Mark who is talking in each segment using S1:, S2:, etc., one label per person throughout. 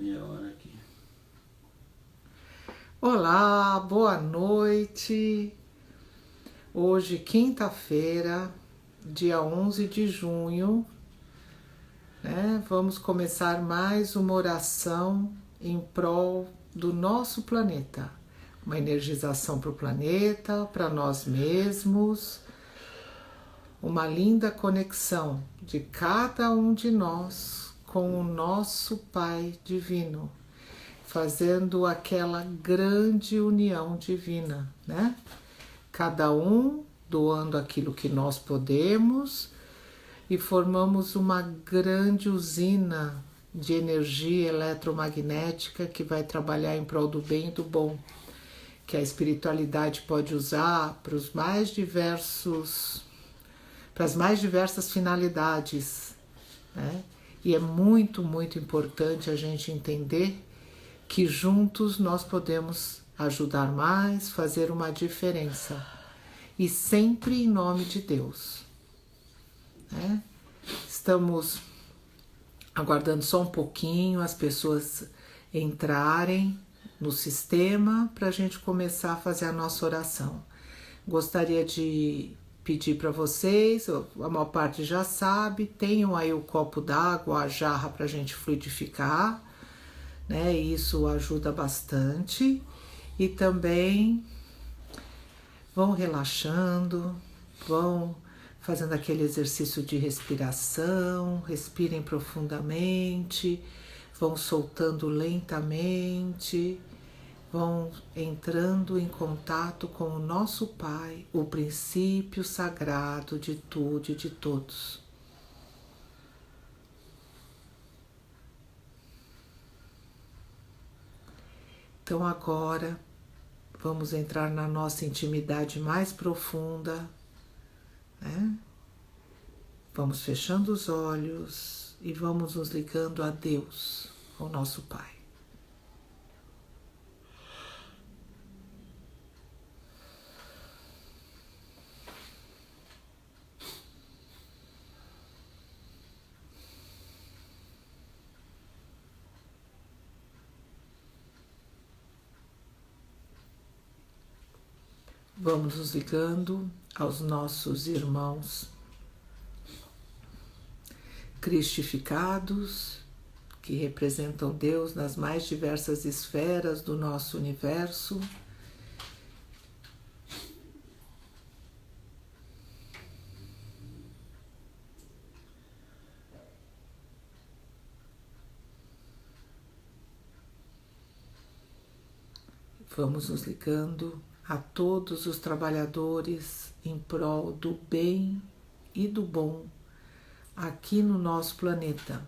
S1: meia hora aqui.
S2: Olá, boa noite. Hoje, quinta-feira, dia 11 de junho, vamos começar mais uma oração em prol do nosso planeta. Uma energização para o planeta, para nós mesmos, uma linda conexão de cada um de nós com o nosso Pai Divino, fazendo aquela grande união divina, né? Cada um doando aquilo que nós podemos e formamos uma grande usina de energia eletromagnética que vai trabalhar em prol do bem e do bom, que a espiritualidade pode usar para as mais diversas finalidades, né? E é muito, muito importante a gente entender que juntos nós podemos ajudar mais, fazer uma diferença, e sempre em nome de Deus, né? Estamos aguardando só um pouquinho as pessoas entrarem no sistema para a gente começar a fazer a nossa oração. Gostaria de pedir para vocês, a maior parte já sabe, tenham aí o copo d'água, a jarra para a gente fluidificar, né? Isso ajuda bastante. E também vão relaxando, vão fazendo aquele exercício de respiração, respirem profundamente, vão soltando lentamente, vão entrando em contato com o nosso Pai, o princípio sagrado de tudo e de todos. Então agora vamos entrar na nossa intimidade mais profunda, né? Vamos fechando os olhos e vamos nos ligando a Deus, ao nosso Pai. Vamos nos ligando aos nossos irmãos cristificados, que representam Deus nas mais diversas esferas do nosso universo. Vamos nos ligando a todos os trabalhadores em prol do bem e do bom aqui no nosso planeta,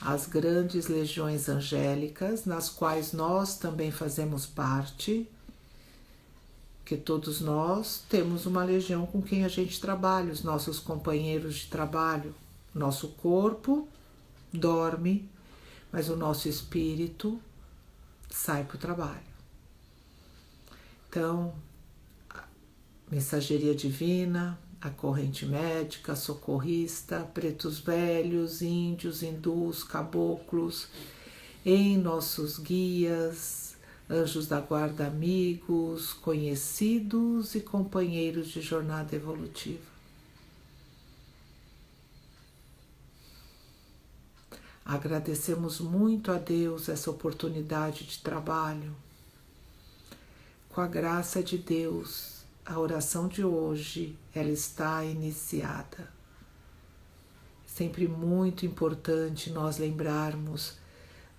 S2: as grandes legiões angélicas, nas quais nós também fazemos parte, que todos nós temos uma legião com quem a gente trabalha, os nossos companheiros de trabalho. Nosso corpo dorme, mas o nosso espírito sai para o trabalho. Então, a mensageria divina, a corrente médica, socorrista, pretos velhos, índios, hindus, caboclos, em nossos guias, anjos da guarda, amigos, conhecidos e companheiros de jornada evolutiva. Agradecemos muito a Deus essa oportunidade de trabalho. Com a graça de Deus, a oração de hoje, ela está iniciada. Sempre muito importante nós lembrarmos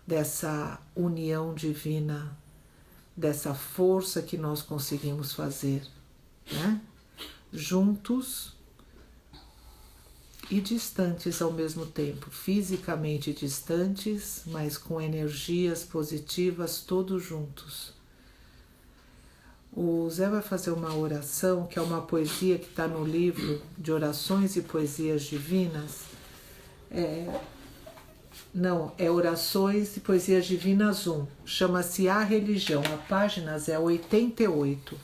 S2: dessa união divina, dessa força que nós conseguimos fazer, né? Juntos e distantes ao mesmo tempo, fisicamente distantes, mas com energias positivas todos juntos. O Zé vai fazer uma oração, que é uma poesia que está no livro de Orações e Poesias Divinas. É Orações e Poesias Divinas 1. Chama-se A Religião. A página é 88.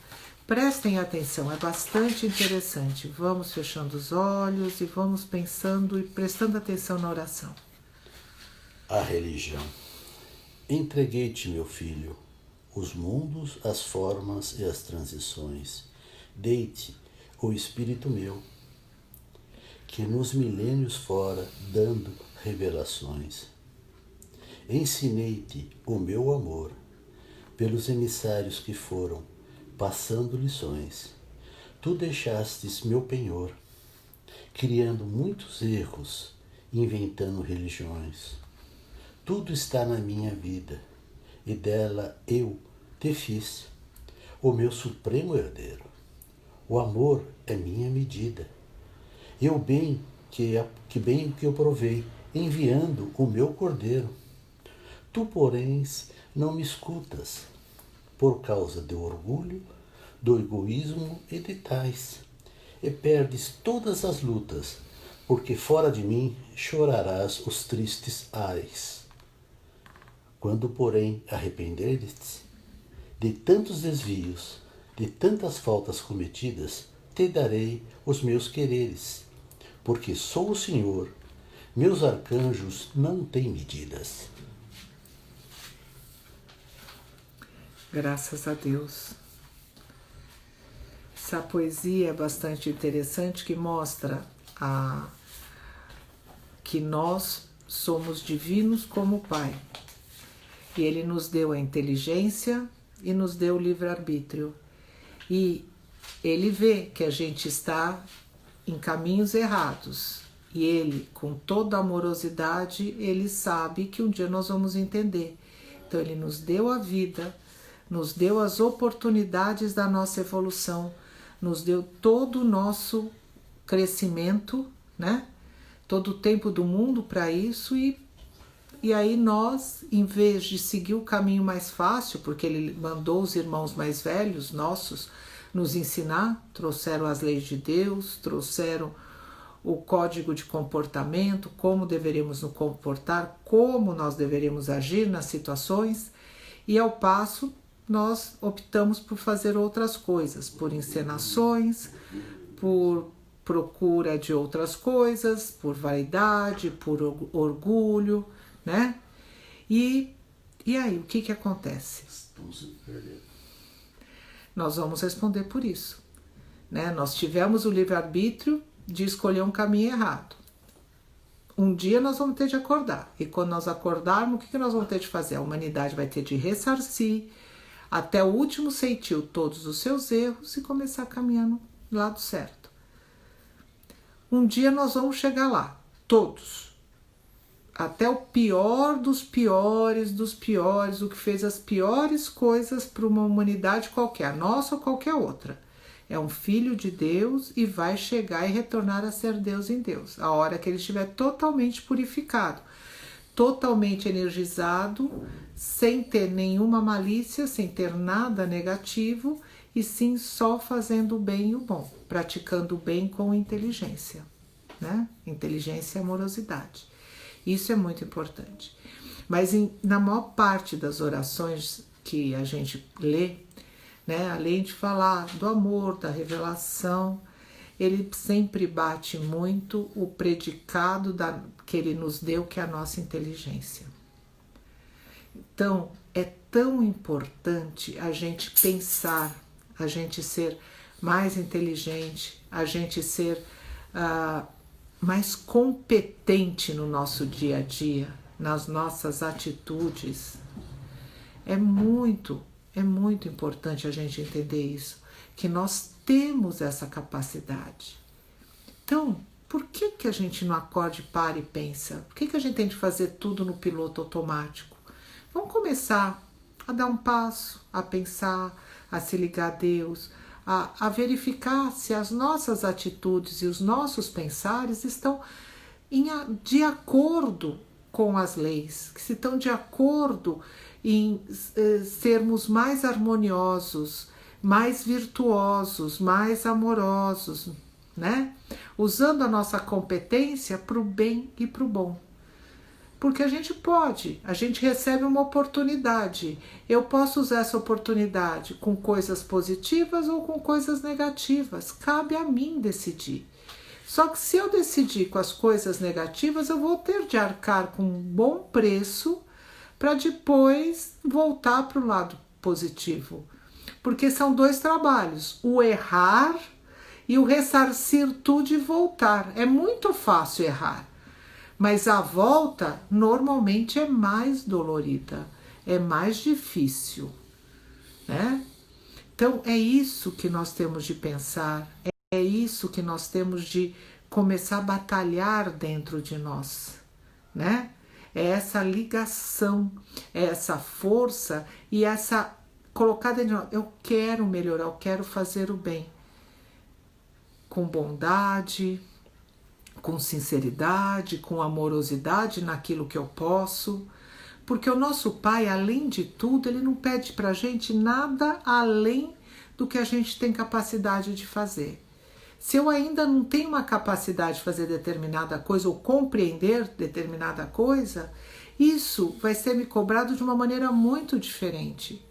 S2: Prestem atenção, é bastante interessante. Vamos fechando os olhos e vamos pensando e prestando atenção na oração.
S1: A religião. Entreguei-te, meu filho, os mundos, as formas e as transições. Dei-te o Espírito meu, que nos milênios fora, dando revelações. Ensinei-te o meu amor, pelos emissários que foram, passando lições. Tu deixastes meu penhor, criando muitos erros, inventando religiões. Tudo está na minha vida, e dela eu te fiz, o meu supremo herdeiro. O amor é minha medida, e o bem que eu provei, enviando o meu cordeiro. Tu, porém, não me escutas, por causa do orgulho, do egoísmo e de tais, e perdes todas as lutas, porque fora de mim chorarás os tristes ais. Quando, porém, arrependeres de tantos desvios, de tantas faltas cometidas, te darei os meus quereres, porque sou o Senhor, meus arcanjos não têm medidas.
S2: Graças a Deus. Essa poesia é bastante interessante, que mostra que nós somos divinos como o Pai. E Ele nos deu a inteligência e nos deu o livre-arbítrio. E Ele vê que a gente está em caminhos errados. E Ele, com toda a amorosidade, Ele sabe que um dia nós vamos entender. Então Ele nos deu a vida, nos deu as oportunidades da nossa evolução, nos deu todo o nosso crescimento, né? Todo o tempo do mundo para isso, e aí nós, em vez de seguir o caminho mais fácil, porque Ele mandou os irmãos mais velhos nossos nos ensinar, trouxeram as leis de Deus, trouxeram o código de comportamento, como deveríamos nos comportar, como nós deveríamos agir nas situações, e ao passo nós optamos por fazer outras coisas, por encenações, por procura de outras coisas, por vaidade, por orgulho, né? E aí, o que acontece? Nós vamos responder por isso, né? Nós tivemos o livre-arbítrio de escolher um caminho errado. Um dia nós vamos ter de acordar, e quando nós acordarmos, o que nós vamos ter de fazer? A humanidade vai ter de ressarcir até o último ceitil todos os seus erros e começar a caminhar no lado certo. Um dia nós vamos chegar lá, todos. Até o pior dos piores, o que fez as piores coisas para uma humanidade qualquer, a nossa ou qualquer outra. É um filho de Deus e vai chegar e retornar a ser Deus em Deus, a hora que ele estiver totalmente purificado, totalmente energizado, sem ter nenhuma malícia, sem ter nada negativo, e sim só fazendo o bem e o bom, praticando o bem com inteligência, né? Inteligência e amorosidade. Isso é muito importante. Mas na maior parte das orações que a gente lê, né, além de falar do amor, da revelação, ele sempre bate muito o predicado que ele nos deu, que é a nossa inteligência. Então, é tão importante a gente pensar, a gente ser mais inteligente, a gente ser mais competente no nosso dia a dia, nas nossas atitudes. É muito importante a gente entender isso, que nós temos essa capacidade. Então, por que a gente não acorda, para e pensa? Por que a gente tem de fazer tudo no piloto automático? Vamos começar a dar um passo, a pensar, a se ligar a Deus, a verificar se as nossas atitudes e os nossos pensares estão de acordo com as leis, que se estão de acordo em sermos mais harmoniosos, mais virtuosos, mais amorosos, né? Usando a nossa competência para o bem e para o bom. Porque a gente recebe uma oportunidade. Eu posso usar essa oportunidade com coisas positivas ou com coisas negativas. Cabe a mim decidir. Só que se eu decidir com as coisas negativas, eu vou ter de arcar com um bom preço para depois voltar para o lado positivo. Porque são dois trabalhos, o errar e o ressarcir tudo e voltar. É muito fácil errar, mas a volta normalmente é mais dolorida, é mais difícil, né? Então é isso que nós temos de pensar, é isso que nós temos de começar a batalhar dentro de nós, né? É essa ligação, é essa força e essa colocada dentro de nós. Eu quero melhorar, eu quero fazer o bem. Com bondade, com sinceridade, com amorosidade naquilo que eu posso. Porque o nosso Pai, além de tudo, Ele não pede pra gente nada além do que a gente tem capacidade de fazer. Se eu ainda não tenho uma capacidade de fazer determinada coisa ou compreender determinada coisa, isso vai ser me cobrado de uma maneira muito diferente.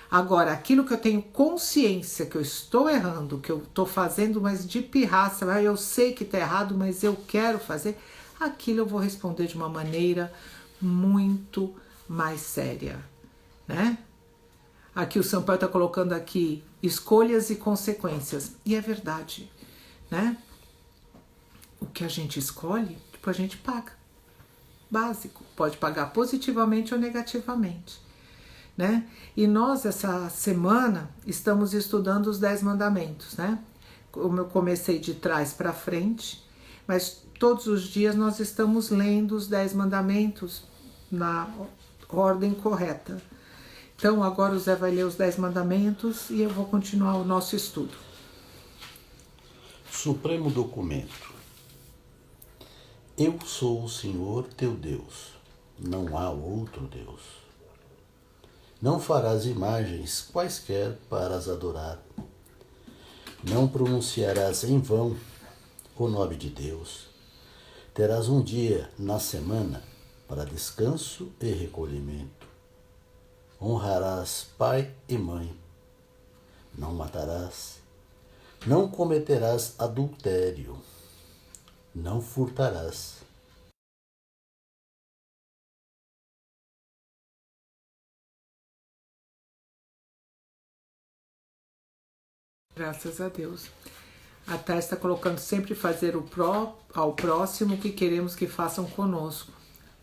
S2: Agora, aquilo que eu tenho consciência que eu estou errando, que eu estou fazendo, mas de pirraça, eu sei que está errado, mas eu quero fazer, aquilo eu vou responder de uma maneira muito mais séria, né? Aqui o Sampaio está colocando aqui escolhas e consequências, e é verdade, né? O que a gente escolhe, tipo, a gente paga. Básico, pode pagar positivamente ou negativamente, né? E nós essa semana estamos estudando os 10 mandamentos, né? Como eu comecei de trás para frente, mas todos os dias nós estamos lendo os 10 mandamentos na ordem correta. Então agora o Zé vai ler os 10 mandamentos e eu vou continuar o nosso estudo.
S1: Supremo documento. Eu sou o Senhor teu Deus, não há outro Deus. Não farás imagens quaisquer para as adorar. Não pronunciarás em vão o nome de Deus. Terás um dia na semana para descanso e recolhimento. Honrarás pai e mãe. Não matarás. Não cometerás adultério. Não furtarás.
S2: Graças a Deus. A Thais está colocando sempre fazer ao próximo o que queremos que façam conosco.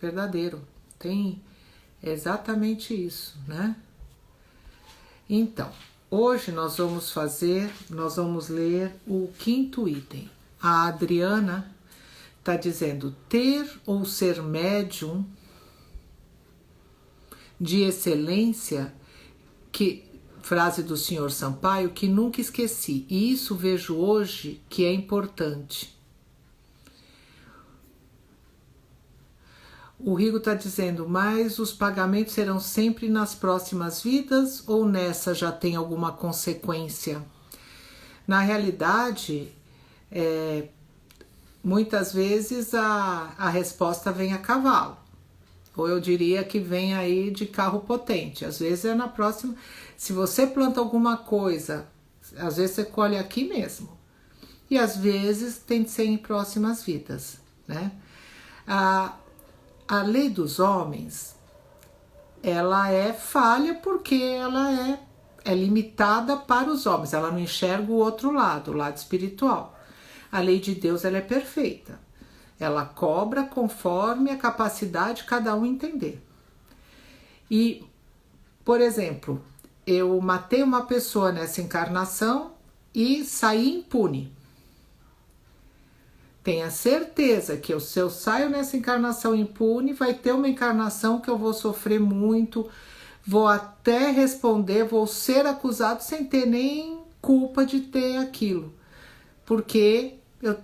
S2: Verdadeiro. Tem exatamente isso, né? Então, hoje nós vamos ler o 5º item. A Adriana está dizendo: ter ou ser médium de excelência, frase do Sr. Sampaio, que nunca esqueci. E isso vejo hoje que é importante. O Rigo está dizendo: mas os pagamentos serão sempre nas próximas vidas ou nessa já tem alguma consequência? Na realidade, muitas vezes a resposta vem a cavalo. Ou eu diria que vem aí de carro potente. Às vezes é na próxima. Se você planta alguma coisa, às vezes você colhe aqui mesmo. E às vezes tem de ser em próximas vidas, né? A lei dos homens, ela é falha porque ela é limitada para os homens. Ela não enxerga o outro lado, o lado espiritual. A lei de Deus, ela é perfeita. Ela cobra conforme a capacidade de cada um entender. E, por exemplo, eu matei uma pessoa nessa encarnação e saí impune. Tenha certeza que se eu saio nessa encarnação impune, vai ter uma encarnação que eu vou sofrer muito, vou até responder, vou ser acusado sem ter nem culpa de ter aquilo. Porque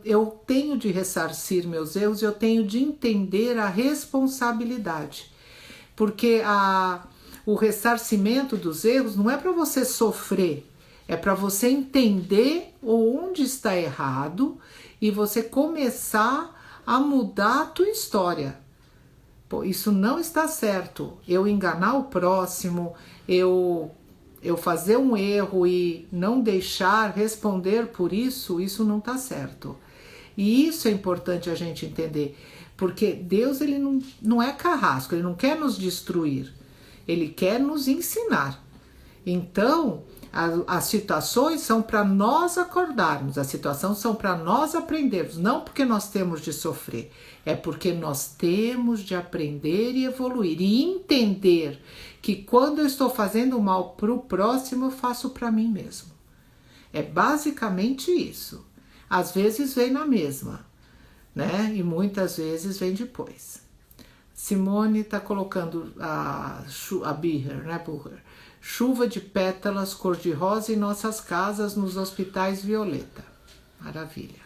S2: eu tenho de ressarcir meus erros, eu tenho de entender a responsabilidade. Porque o ressarcimento dos erros não é para você sofrer, é para você entender onde está errado e você começar a mudar a tua história. Pô, isso não está certo. Eu enganar o próximo, eu fazer um erro e não deixar responder por isso, isso não está certo. E isso é importante a gente entender, Porque Deus, ele não é carrasco, ele não quer nos destruir, ele quer nos ensinar. Então, as situações são para nós acordarmos, as situações são para nós aprendermos, não porque nós temos de sofrer, é porque nós temos de aprender e evoluir e entender que quando eu estou fazendo mal para o próximo, eu faço para mim mesmo. É basicamente isso. Às vezes vem na mesma, né? E muitas vezes vem depois. Simone está colocando a Birrer, né, Burrer? Chuva de pétalas cor-de-rosa em nossas casas, nos hospitais violeta. Maravilha.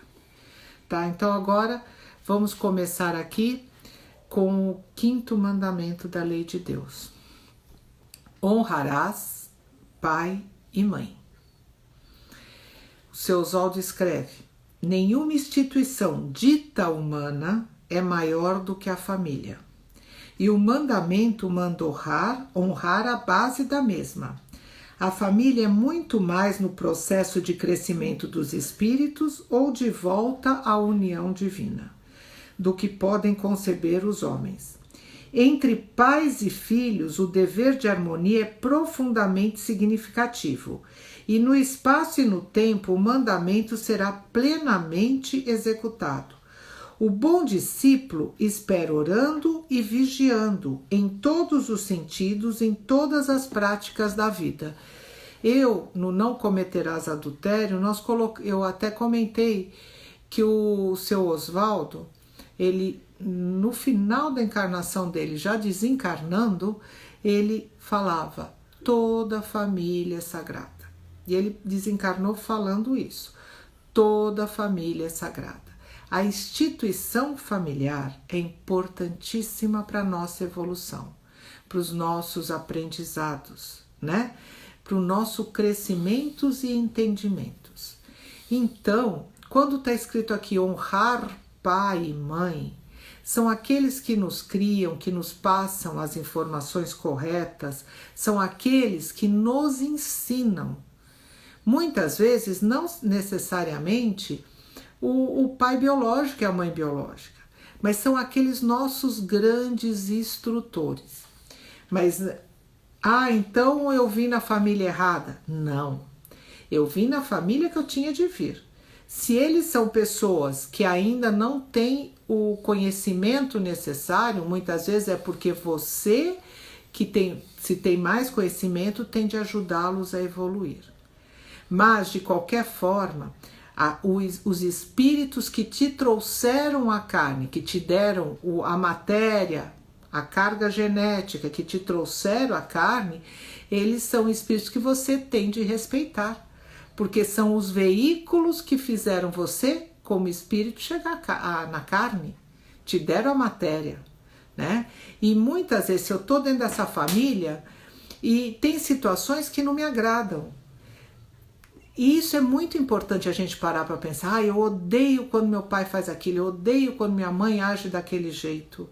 S2: Tá, então agora vamos começar aqui com o 5º mandamento da lei de Deus. Honrarás pai e mãe. O seu Oswaldo escreve: nenhuma instituição dita humana é maior do que a família. E o mandamento manda honrar a base da mesma. A família é muito mais no processo de crescimento dos espíritos ou de volta à união divina, do que podem conceber os homens. Entre pais e filhos, o dever de harmonia é profundamente significativo, e no espaço e no tempo o mandamento será plenamente executado. O bom discípulo espera orando e vigiando em todos os sentidos, em todas as práticas da vida. Eu, no Não Cometerás Adultério, eu até comentei que o seu Oswaldo, ele, no final da encarnação dele, já desencarnando, ele falava: toda família é sagrada. E ele desencarnou falando isso. Toda família é sagrada. A instituição familiar é importantíssima para a nossa evolução, para os nossos aprendizados, né? Para o nosso crescimentos e entendimentos. Então, quando está escrito aqui honrar pai e mãe, são aqueles que nos criam, que nos passam as informações corretas, são aqueles que nos ensinam. Muitas vezes, não necessariamente o pai biológico e a mãe biológica, mas são aqueles nossos grandes instrutores. Mas, então eu vim na família errada? Não, eu vim na família que eu tinha de vir. Se eles são pessoas que ainda não têm o conhecimento necessário, muitas vezes é porque você, se tem mais conhecimento, tem de ajudá-los a evoluir. Mas, de qualquer forma, os espíritos que te trouxeram a carne, que te deram a matéria, a carga genética, que te trouxeram a carne, eles são espíritos que você tem de respeitar, porque são os veículos que fizeram você, como espírito, chegar na carne, te deram a matéria, né? E muitas vezes eu estou dentro dessa família e tem situações que não me agradam. E isso é muito importante a gente parar para pensar. Eu odeio quando meu pai faz aquilo, eu odeio quando minha mãe age daquele jeito.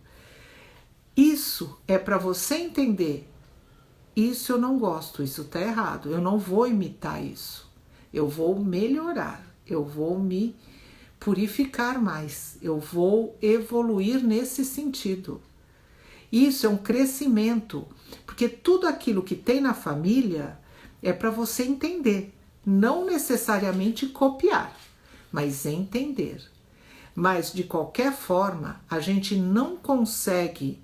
S2: Isso é para você entender. Isso eu não gosto, isso está errado. Eu não vou imitar isso. Eu vou melhorar, eu vou me purificar mais, eu vou evoluir nesse sentido. Isso é um crescimento, porque tudo aquilo que tem na família é para você entender. Não necessariamente copiar, mas entender. Mas, de qualquer forma, a gente não consegue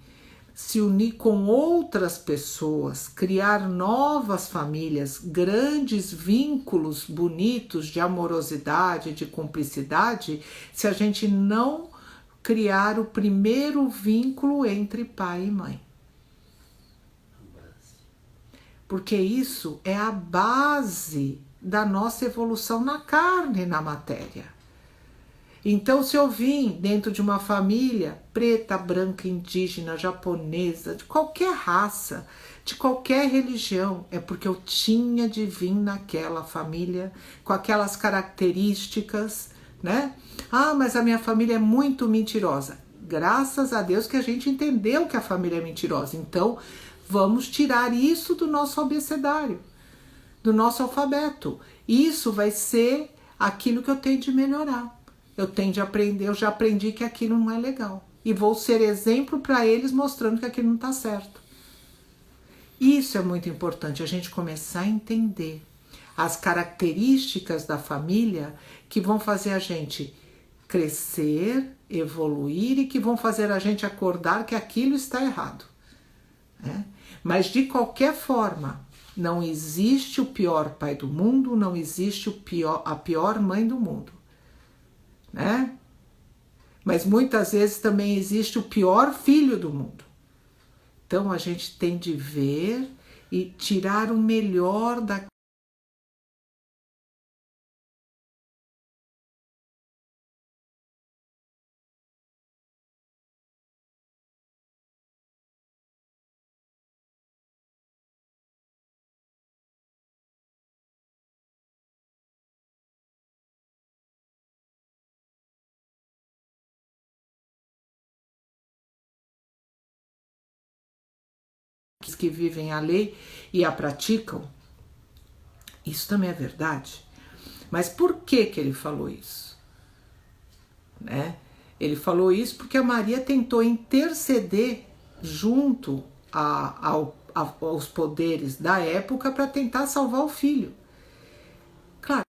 S2: se unir com outras pessoas, criar novas famílias, grandes vínculos bonitos de amorosidade, de cumplicidade, se a gente não criar o primeiro vínculo entre pai e mãe. Porque isso é a base da nossa evolução na carne e na matéria. Então, se eu vim dentro de uma família preta, branca, indígena, japonesa, de qualquer raça, de qualquer religião, é porque eu tinha de vir naquela família com aquelas características, né? Ah, mas a minha família é muito mentirosa. Graças a Deus que a gente entendeu que a família é mentirosa. Então, vamos tirar isso do nosso abecedário, do nosso alfabeto. Isso vai ser aquilo que eu tenho de melhorar. Eu tenho de aprender, eu já aprendi que aquilo não é legal. e vou ser exemplo para eles mostrando que aquilo não está certo. Isso é muito importante, a gente começar a entender as características da família que vão fazer a gente crescer, evoluir e que vão fazer a gente acordar que aquilo está errado, né? Mas de qualquer forma, não existe o pior pai do mundo, não existe a pior mãe do mundo, né? Mas muitas vezes também existe o pior filho do mundo. Então a gente tem de ver e tirar o melhor da que vivem a lei e a praticam. Isso também é verdade. Mas por que ele falou isso? Né? Ele falou isso porque a Maria tentou interceder junto aos poderes da época para tentar salvar o filho. Claro.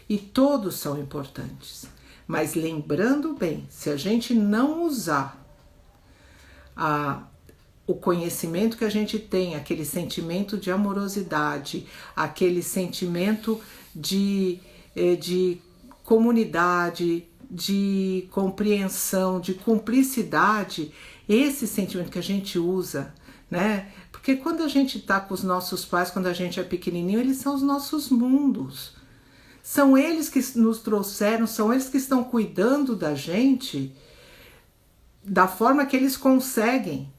S2: E todos são importantes. Mas lembrando bem, se a gente não usar o conhecimento que a gente tem, aquele sentimento de amorosidade, aquele sentimento de comunidade, de compreensão, de cumplicidade, esse sentimento que a gente usa, né? Porque quando a gente está com os nossos pais, quando a gente é pequenininho, eles são os nossos mundos. São eles que nos trouxeram, são eles que estão cuidando da gente da forma que eles conseguem.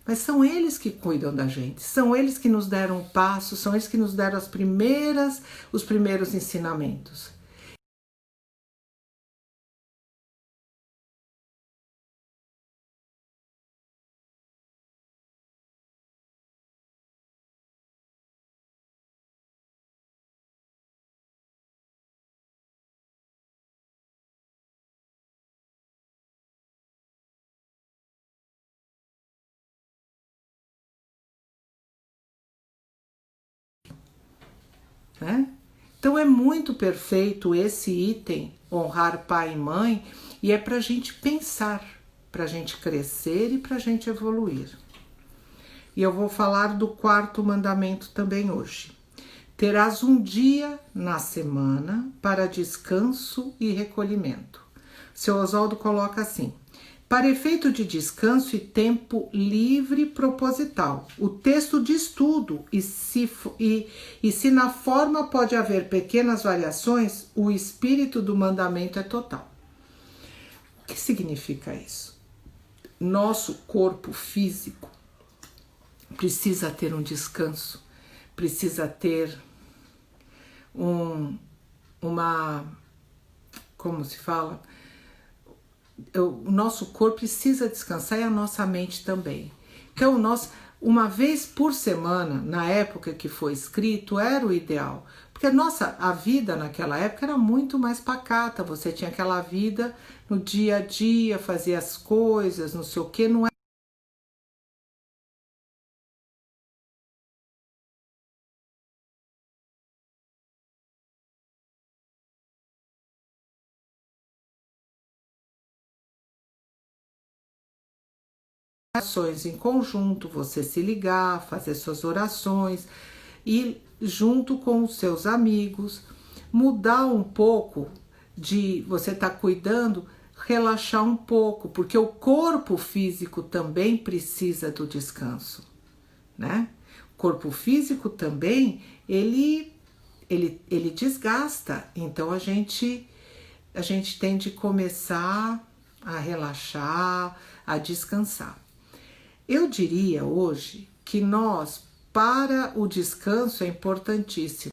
S2: Mas são eles que cuidam da gente, são eles que nos deram um passo, são eles que nos deram os primeiros ensinamentos. Né? Então é muito perfeito esse item, honrar pai e mãe, e é para a gente pensar, para a gente crescer e para a gente evoluir. E eu vou falar do 4º mandamento também hoje. Terás um dia na semana para descanso e recolhimento. Seu Oswaldo coloca assim: para efeito de descanso e tempo livre proposital. O texto diz tudo e se na forma pode haver pequenas variações, o espírito do mandamento é total. O que significa isso? Nosso corpo físico precisa ter um descanso, precisa ter como se fala? O nosso corpo precisa descansar e a nossa mente também. Então, uma vez por semana, na época que foi escrito, era o ideal. Porque a vida naquela época era muito mais pacata. Você tinha aquela vida no dia a dia, fazia as coisas, não sei o que, não é ações em conjunto, você se ligar, fazer suas orações e junto com os seus amigos, mudar um pouco de você estar cuidando, relaxar um pouco, porque o corpo físico também precisa do descanso, né? O corpo físico também, ele desgasta, então a gente tem de começar a relaxar, a descansar. Eu diria hoje que para o descanso é importantíssimo.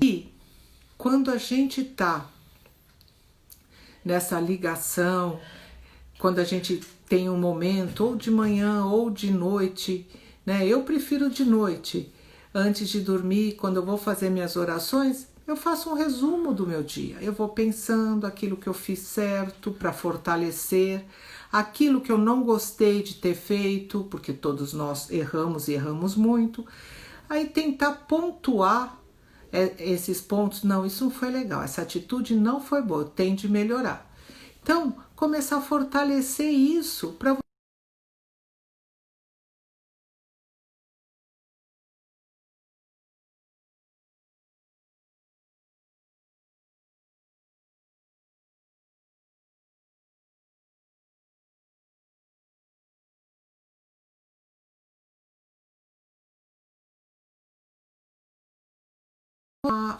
S2: E quando a gente está nessa ligação, quando a gente tem um momento, ou de manhã ou de noite, né? Eu prefiro de noite, antes de dormir, quando eu vou fazer minhas orações, eu faço um resumo do meu dia. Eu vou pensando aquilo que eu fiz certo para fortalecer, aquilo que eu não gostei de ter feito, porque todos nós erramos e erramos muito. Aí tentar pontuar esses pontos. Não, isso não foi legal, essa atitude não foi boa, tem de melhorar. Então, começar a fortalecer isso para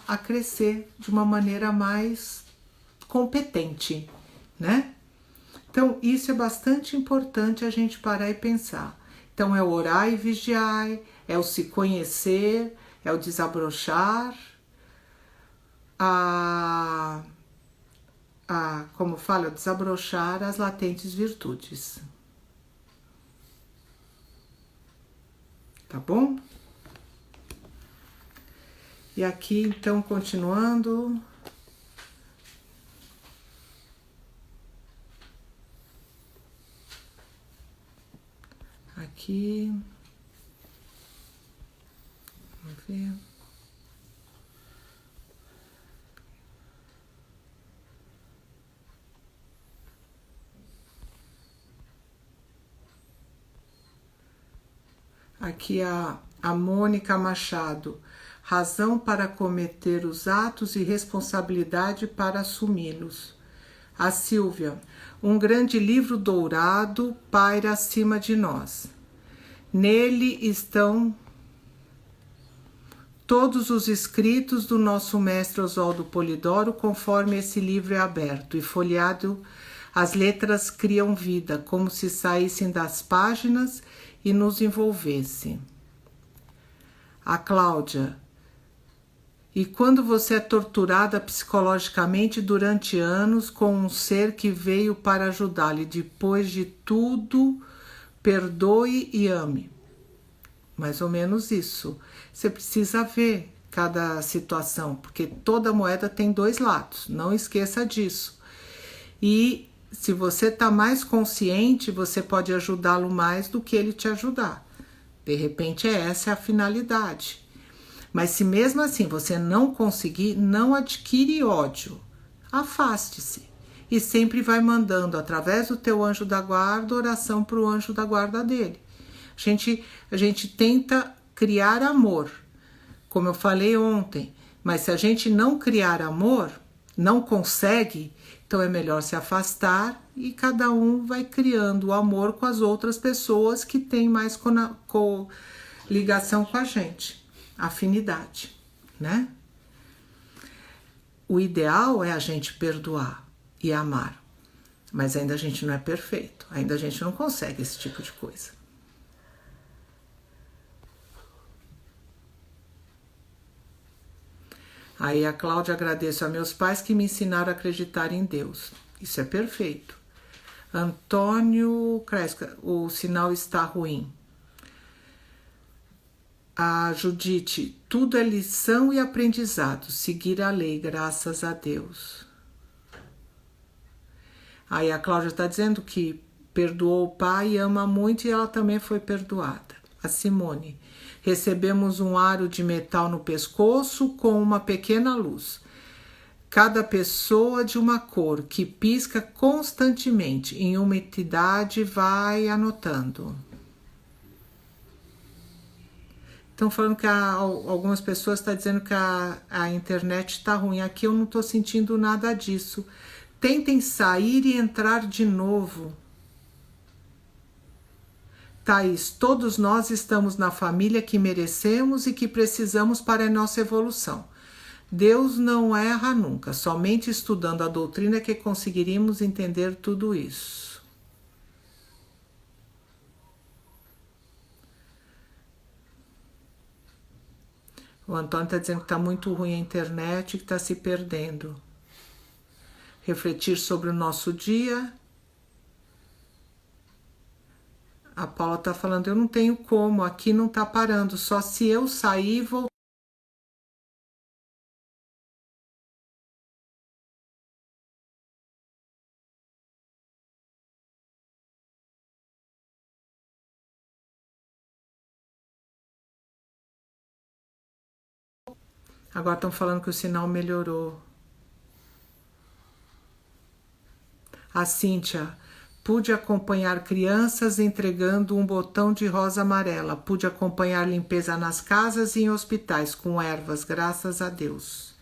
S2: a crescer de uma maneira mais competente, né? Então, isso é bastante importante a gente parar e pensar. Então, é o orar e vigiar, é o se conhecer, é o desabrochar, como fala, desabrochar as latentes virtudes. Tá bom? E aqui, então, continuando. Aqui. Vamos ver. Aqui a Mônica Machado. Razão para cometer os atos e responsabilidade para assumi-los. A Silvia. Um grande livro dourado paira acima de nós. Nele estão todos os escritos do nosso mestre Oswaldo Polidoro, conforme esse livro é aberto e folheado, as letras criam vida, como se saíssem das páginas e nos envolvessem. A Cláudia. E quando você é torturada psicologicamente durante anos com um ser que veio para ajudá-lo, depois de tudo, perdoe e ame. Mais ou menos isso. Você precisa ver cada situação, porque toda moeda tem dois lados, não esqueça disso. E se você está mais consciente, você pode ajudá-lo mais do que ele te ajudar. De repente, essa é a finalidade. Mas se mesmo assim você não conseguir, não adquire ódio. Afaste-se. E sempre vai mandando, através do teu anjo da guarda, oração para o anjo da guarda dele. A gente tenta criar amor, como eu falei ontem. Mas se a gente não criar amor, não consegue, então é melhor se afastar e cada um vai criando o amor com as outras pessoas que têm mais ligação com a gente. Afinidade, né? O ideal é a gente perdoar e amar, mas ainda a gente não é perfeito, ainda a gente não consegue esse tipo de coisa. Aí a Cláudia, agradeço a meus pais que me ensinaram a acreditar em Deus. Isso é perfeito. Antônio Cresca, o sinal está ruim. A Judite, tudo é lição e aprendizado, seguir a lei, graças a Deus. Aí a Cláudia está dizendo que perdoou o pai e ama muito e ela também foi perdoada. A Simone, recebemos um aro de metal no pescoço com uma pequena luz. Cada pessoa de uma cor que pisca constantemente em uma entidade vai anotando. Estão falando que algumas pessoas estão dizendo que a internet está ruim. Aqui eu não estou sentindo nada disso. Tentem sair e entrar de novo. Thaís, todos nós estamos na família que merecemos e que precisamos para a nossa evolução. Deus não erra nunca, somente estudando a doutrina que conseguiríamos entender tudo isso. O Antônio está dizendo que está muito ruim a internet e que está se perdendo. Refletir sobre o nosso dia. A Paula está falando, eu não tenho como, aqui não está parando, só se eu sair e voltar. Agora estão falando que o sinal melhorou. A Cíntia, pude acompanhar crianças entregando um botão de rosa amarela. Pude acompanhar limpeza nas casas e em hospitais com ervas, graças a Deus.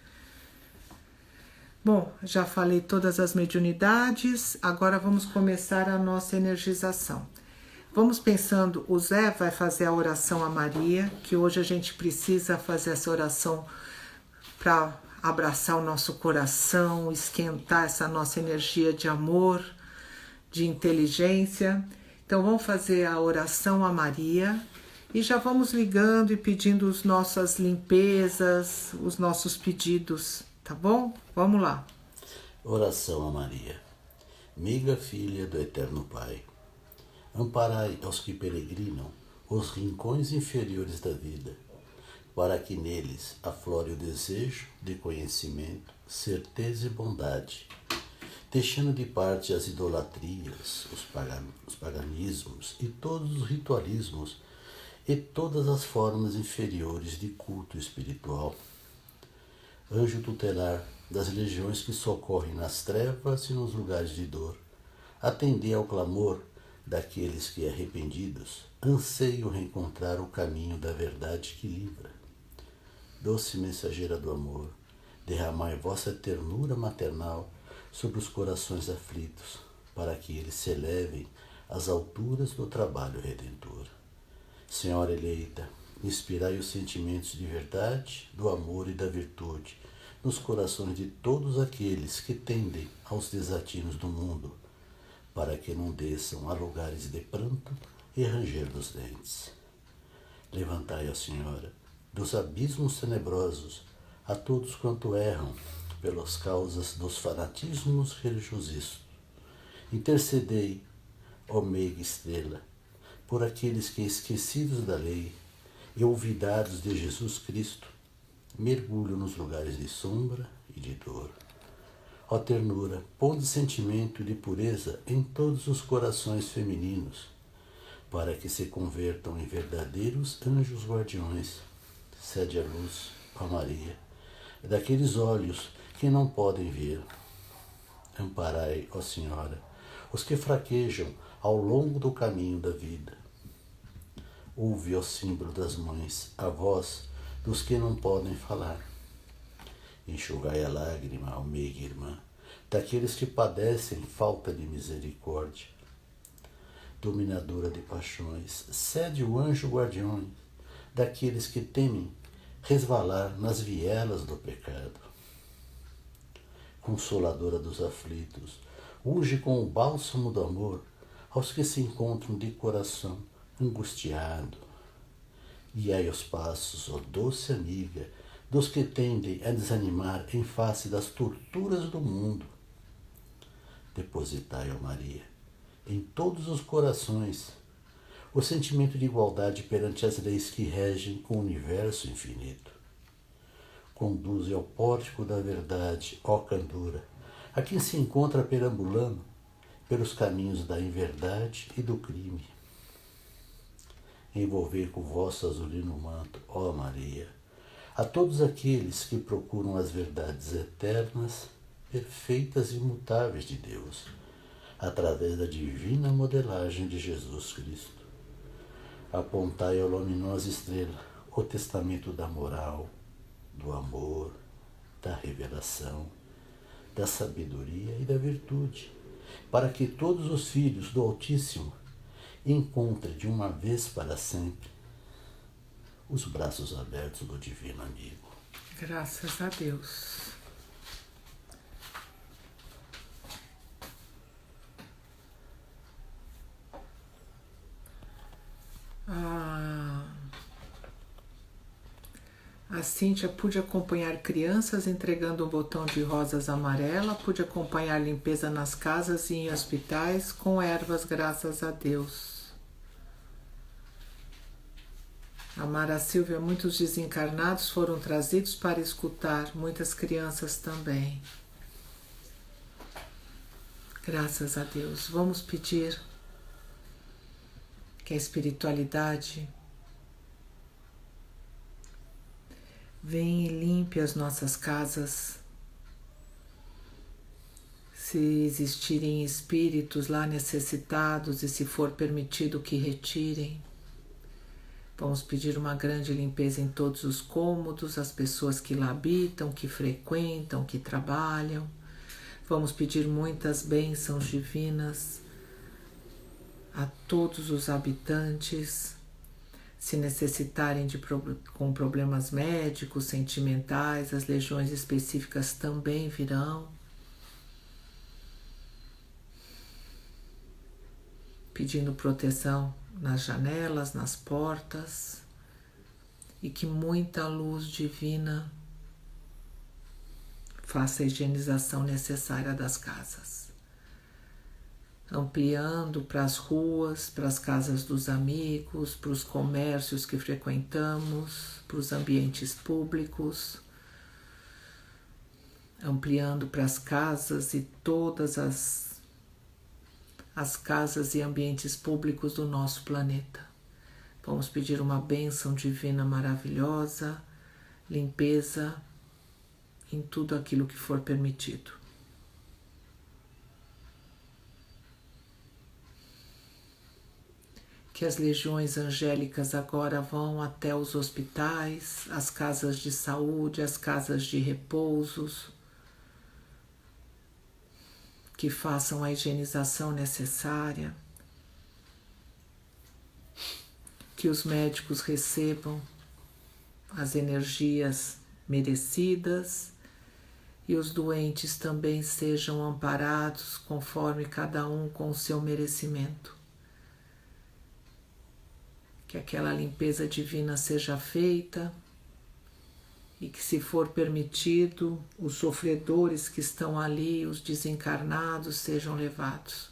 S2: Bom, já falei todas as mediunidades, agora vamos começar a nossa energização. Vamos pensando, o Zé vai fazer a oração a Maria, que hoje a gente precisa fazer essa oração para abraçar o nosso coração, esquentar essa nossa energia de amor, de inteligência. Então vamos fazer a oração a Maria e já vamos ligando e pedindo as nossas limpezas, os nossos pedidos, tá bom? Vamos lá.
S1: Oração a Maria. Meiga filha do Eterno Pai, amparai aos que peregrinam os rincões inferiores da vida, para que neles aflore o desejo de conhecimento, certeza e bondade, deixando de parte as idolatrias, os paganismos e todos os ritualismos e todas as formas inferiores de culto espiritual. Anjo tutelar das legiões que socorrem nas trevas e nos lugares de dor, atendei ao clamor daqueles que, arrependidos, anseiam reencontrar o caminho da verdade que livra. Doce mensageira do amor, derramai vossa ternura maternal sobre os corações aflitos, para que eles se elevem às alturas do trabalho redentor. Senhora eleita, inspirai os sentimentos de verdade, do amor e da virtude nos corações de todos aqueles que tendem aos desatinos do mundo, para que não desçam a lugares de pranto e ranger dos dentes. Levantai, ó Senhora, dos abismos tenebrosos a todos quanto erram pelas causas dos fanatismos religiosistas. Intercedei, ó meiga estrela, por aqueles que, esquecidos da lei e olvidados de Jesus Cristo, mergulham nos lugares de sombra e de dor. Ó ternura, ponde sentimento de pureza em todos os corações femininos, para que se convertam em verdadeiros anjos guardiões. Cede a luz, ó Maria, daqueles olhos que não podem ver. Amparai, ó Senhora, os que fraquejam ao longo do caminho da vida. Ouve, ó símbolo das mães, a voz dos que não podem falar. Enxugai a lágrima, ó meiga irmã, daqueles que padecem falta de misericórdia. Dominadora de paixões, cede o anjo guardião daqueles que temem resvalar nas vielas do pecado. Consoladora dos aflitos, unge com o bálsamo do amor aos que se encontram de coração angustiado. Guiai os passos, ó doce amiga, dos que tendem a desanimar em face das torturas do mundo. Depositai, ó Maria, em todos os corações o sentimento de igualdade perante as leis que regem o universo infinito. Conduze ao pórtico da verdade, ó candura, a quem se encontra perambulando pelos caminhos da inverdade e do crime. Envolver com vosso azulino manto, ó Maria, a todos aqueles que procuram as verdades eternas, perfeitas e imutáveis de Deus, através da divina modelagem de Jesus Cristo. Apontai a luminosa estrela, o testamento da moral, do amor, da revelação, da sabedoria e da virtude, para que todos os filhos do Altíssimo encontrem de uma vez para sempre os braços abertos do Divino Amigo.
S2: Graças a Deus. A Cíntia pude acompanhar crianças entregando um botão de rosas amarela, pude acompanhar limpeza nas casas e em hospitais com ervas, graças a Deus. A Mara Silvia, muitos desencarnados foram trazidos para escutar, muitas crianças também. Graças a Deus. Vamos pedir que a espiritualidade venha e limpe as nossas casas. Se existirem espíritos lá necessitados e se for permitido que retirem. Vamos pedir uma grande limpeza em todos os cômodos, as pessoas que lá habitam, que frequentam, que trabalham. Vamos pedir muitas bênçãos divinas a todos os habitantes. Se necessitarem com problemas médicos, sentimentais, as legiões específicas também virão. Pedindo proteção nas janelas, nas portas, e que muita luz divina faça a higienização necessária das casas. Ampliando para as ruas, para as casas dos amigos, para os comércios que frequentamos, para os ambientes públicos, ampliando para as casas e todas as casas e ambientes públicos do nosso planeta. Vamos pedir uma bênção divina maravilhosa, limpeza em tudo aquilo que for permitido. Que as legiões angélicas agora vão até os hospitais, as casas de saúde, as casas de repousos, que façam a higienização necessária, que os médicos recebam as energias merecidas e os doentes também sejam amparados conforme cada um com o seu merecimento. Que aquela limpeza divina seja feita e que, se for permitido, os sofredores que estão ali, os desencarnados, sejam levados.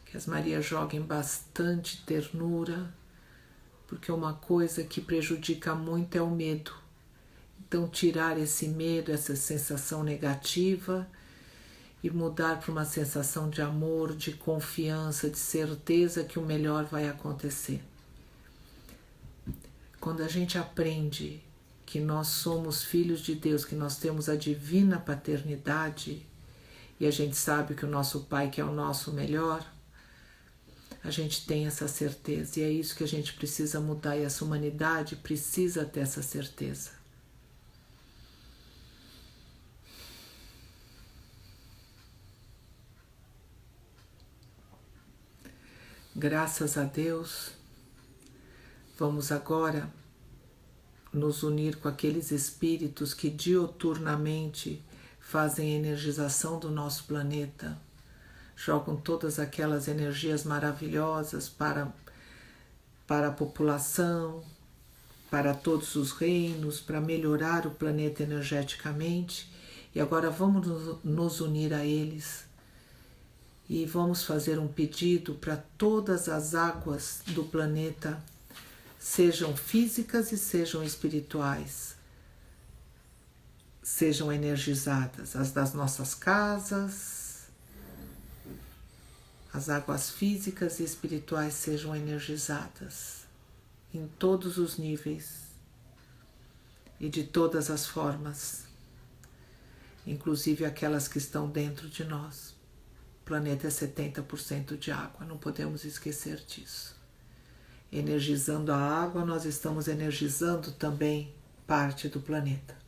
S2: Que as Marias joguem bastante ternura, porque uma coisa que prejudica muito é o medo. Então, tirar esse medo, essa sensação negativa, e mudar para uma sensação de amor, de confiança, de certeza que o melhor vai acontecer. Quando a gente aprende que nós somos filhos de Deus, que nós temos a divina paternidade, e a gente sabe que o nosso Pai quer o nosso melhor, a gente tem essa certeza, e é isso que a gente precisa mudar, e essa humanidade precisa ter essa certeza. Graças a Deus, vamos agora nos unir com aqueles espíritos que diuturnamente fazem a energização do nosso planeta, jogam todas aquelas energias maravilhosas para a população, para todos os reinos, para melhorar o planeta energeticamente, e agora vamos nos unir a eles. E vamos fazer um pedido para todas as águas do planeta, sejam físicas e sejam espirituais, sejam energizadas, as das nossas casas, as águas físicas e espirituais sejam energizadas em todos os níveis e de todas as formas, inclusive aquelas que estão dentro de nós, planeta é 70% de água, não podemos esquecer disso. Energizando a água, nós estamos energizando também parte do planeta.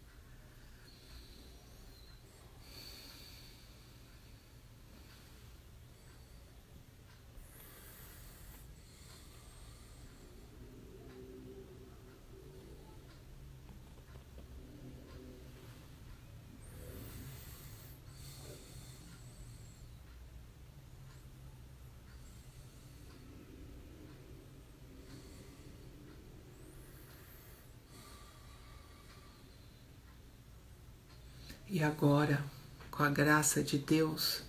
S2: E agora, com a graça de Deus,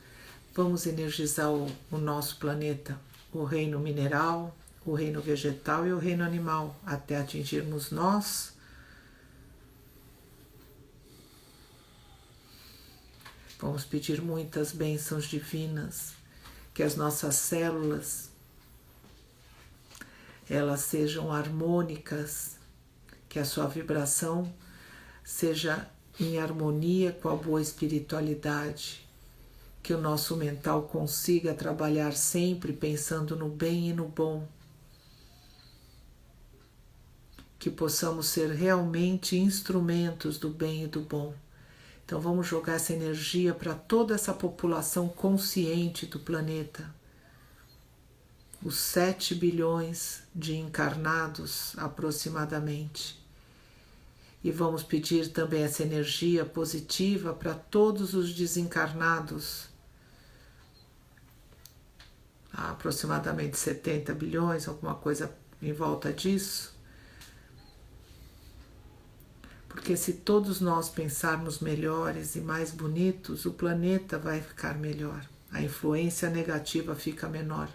S2: vamos energizar o nosso planeta, o reino mineral, o reino vegetal e o reino animal, até atingirmos nós. Vamos pedir muitas bênçãos divinas, que as nossas células, elas sejam harmônicas, que a sua vibração seja em harmonia com a boa espiritualidade, que o nosso mental consiga trabalhar sempre pensando no bem e no bom, que possamos ser realmente instrumentos do bem e do bom. Então vamos jogar essa energia para toda essa população consciente do planeta, os 7 bilhões de encarnados aproximadamente. E vamos pedir também essa energia positiva para todos os desencarnados, há aproximadamente 70 bilhões, alguma coisa em volta disso. Porque se todos nós pensarmos melhores e mais bonitos, o planeta vai ficar melhor, a influência negativa fica menor.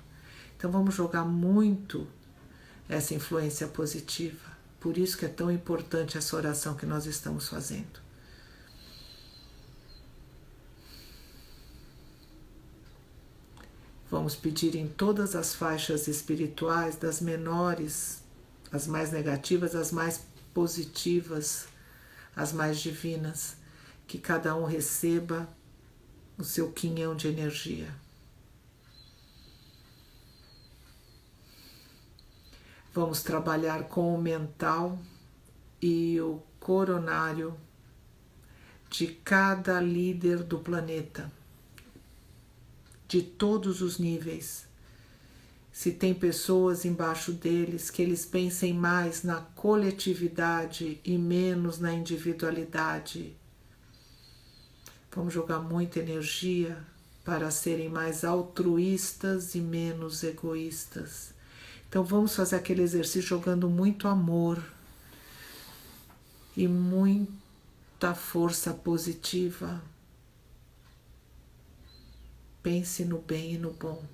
S2: Então vamos jogar muito essa influência positiva. Por isso que é tão importante essa oração que nós estamos fazendo. Vamos pedir em todas as faixas espirituais, das menores, as mais negativas, as mais positivas, as mais divinas, que cada um receba o seu quinhão de energia. Vamos trabalhar com o mental e o coronário de cada líder do planeta, de todos os níveis. Se tem pessoas embaixo deles, que eles pensem mais na coletividade e menos na individualidade. Vamos jogar muita energia para serem mais altruístas e menos egoístas. Então vamos fazer aquele exercício jogando muito amor e muita força positiva. Pense no bem e no bom.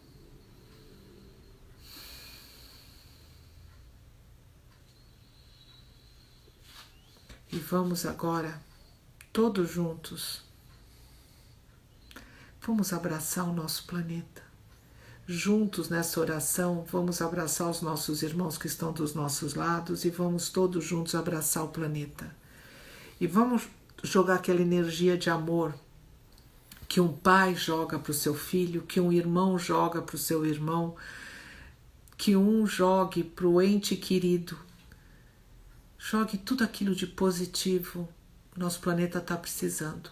S2: E vamos agora, todos juntos, vamos abraçar o nosso planeta. Juntos nessa oração, vamos abraçar os nossos irmãos que estão dos nossos lados e vamos todos juntos abraçar o planeta. E vamos jogar aquela energia de amor que um pai joga para o seu filho, que um irmão joga para o seu irmão, que um jogue para o ente querido. Jogue tudo aquilo de positivo que nosso planeta está precisando.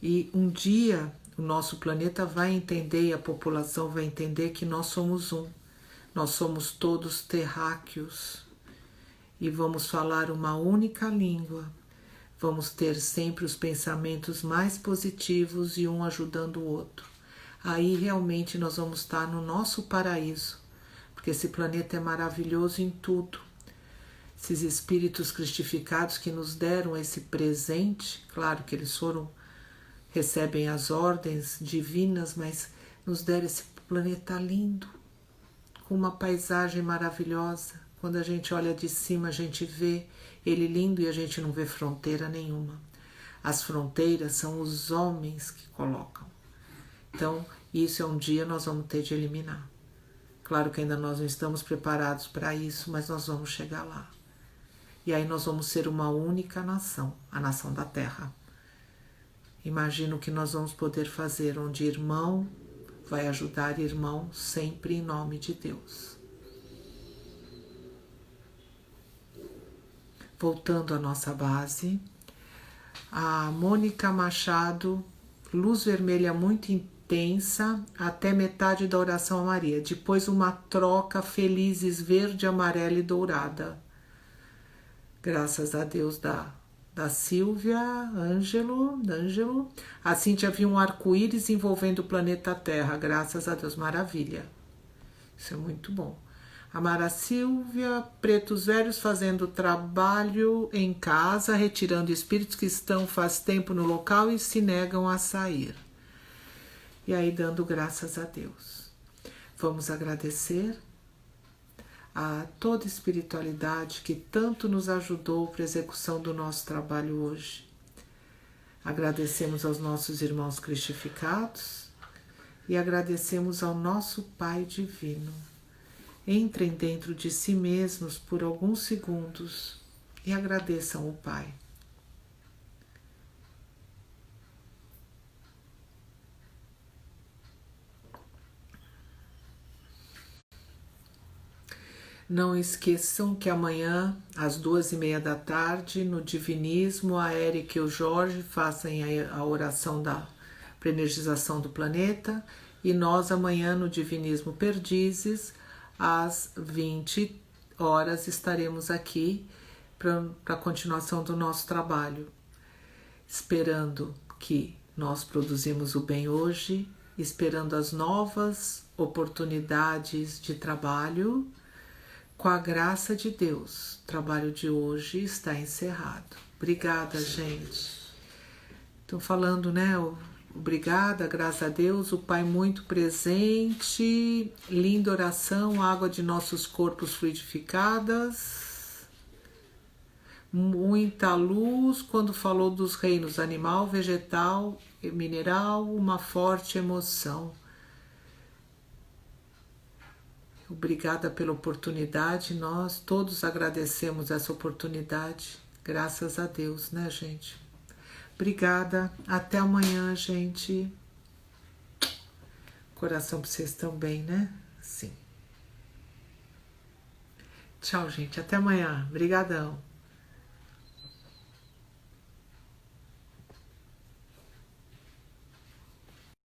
S2: E um dia o nosso planeta vai entender, e a população vai entender que nós somos um. Nós somos todos terráqueos e vamos falar uma única língua. Vamos ter sempre os pensamentos mais positivos e um ajudando o outro. Aí realmente nós vamos estar no nosso paraíso, porque esse planeta é maravilhoso em tudo. Esses espíritos cristificados que nos deram esse presente, claro que eles recebem as ordens divinas, mas nos deram esse planeta lindo, com uma paisagem maravilhosa. Quando a gente olha de cima, a gente vê ele lindo e a gente não vê fronteira nenhuma. As fronteiras são os homens que colocam. Então, isso é um dia nós vamos ter de eliminar. Claro que ainda nós não estamos preparados para isso, mas nós vamos chegar lá. E aí nós vamos ser uma única nação, a nação da Terra. Imagino que nós vamos poder fazer onde irmão vai ajudar irmão, sempre em nome de Deus. Voltando à nossa base, a Mônica Machado, luz vermelha muito intensa até metade da oração a Maria. Depois uma troca felizes verde, amarela e dourada. Graças a Deus da Silvia, Ângelo. A Cíntia viu um arco-íris envolvendo o planeta Terra. Graças a Deus, maravilha. Isso é muito bom. A Mara Silvia, pretos velhos fazendo trabalho em casa, retirando espíritos que estão faz tempo no local e se negam a sair. E aí dando graças a Deus. Vamos agradecer a toda espiritualidade que tanto nos ajudou para a execução do nosso trabalho hoje. Agradecemos aos nossos irmãos cristificados e agradecemos ao nosso Pai Divino. Entrem dentro de si mesmos por alguns segundos e agradeçam o Pai. Não esqueçam que amanhã, às 2:30 da tarde, no Divinismo, a Érica e o Jorge fazem a oração da preenergização do planeta e nós amanhã no Divinismo Perdizes, às 20 horas, estaremos aqui para a continuação do nosso trabalho, esperando que nós produzimos o bem hoje, esperando as novas oportunidades de trabalho. Com a graça de Deus, o trabalho de hoje está encerrado. Obrigada, gente. Estou falando, né? Obrigada, graças a Deus, o Pai muito presente, linda oração, água de nossos corpos fluidificadas, muita luz quando falou dos reinos animal, vegetal e mineral, uma forte emoção. Obrigada pela oportunidade, nós todos agradecemos essa oportunidade, graças a Deus, né, gente? Obrigada, até amanhã, gente. Coração para vocês também, né? Sim. Tchau, gente, até amanhã. Obrigadão.